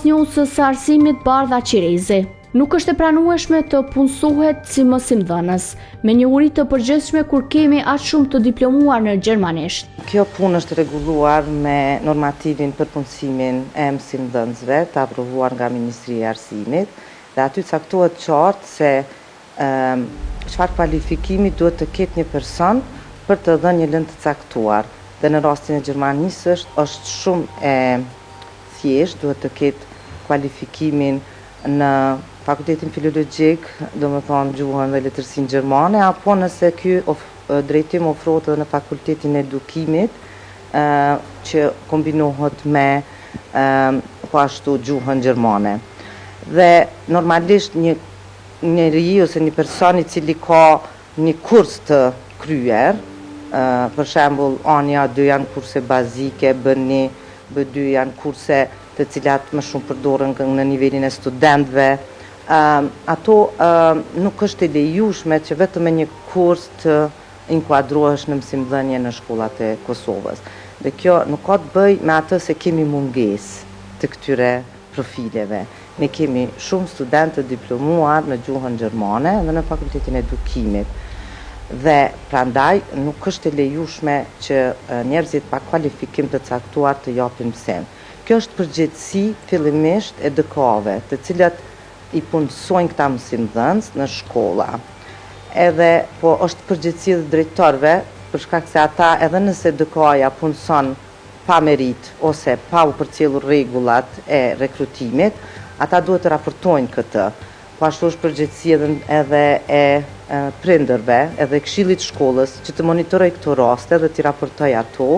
pasnjosës së arsimit Bardha Qirezi. Nuk është e pranueshme të punësohet si mësimdhënës, me një uri të përgjithshme kur kemi aq shumë të diplomuar në gjermanisht. Kjo punë është rregulluar me normativin për punësimin e mësimdhënësve, të aprovuar nga Ministria e Arsimit, dhe aty caktohet qartë se çfarë kualifikimi duhet të ketë një person për të dhënë një lëndë të caktuar. Dhe në rastin e Gjermanisë është shumë e thjeshtë, duhet të ketë kualifikimin në fakultetin filologjik, do më thonë gjuhën dhe letërsinë gjermane, apo nëse ky drejtim ofrohet edhe në fakultetin e edukimit, që kombinohet me po ashtu gjuhën gjermane. Dhe normalisht një njeri ose një person i cili ka një kurs të kryer, për shembull A1, A2 janë kurse bazike, B1, B2 janë kurse të cilat më shumë përdoren në nivelin e studentëve. Ato nuk është e lejushme që vetëm me një kurs të inkuadrohesh në mësimdhënie në shkollat e Kosovës. Dhe kjo nuk ka të bëjë me atë se kemi mungesë të këtyre profileve. Ne kemi shumë studentë të diplomuar në gjuhën gjermane dhe në fakultetin e edukimit. Dhe prandaj nuk është e lejushme që njerëzit pa kualifikim të caktuar të japin mësim. Kjo është përgjegjësi fillimisht e DK-ve, të cilat i punësojnë këta mësimdhënës në shkolla. Edhe po është përgjegjësi dhe drejtorëve, për shkak se ata edhe nëse DK-ja punëson pa merit ose pa u përcjellur rregullat e rekrutimit, ata duhet të raportojnë këtë. Po ashtu është përgjegjësi edhe e prindërve, edhe këshillit shkollës që të monitorojë këto raste dhe t'i raportojë ato.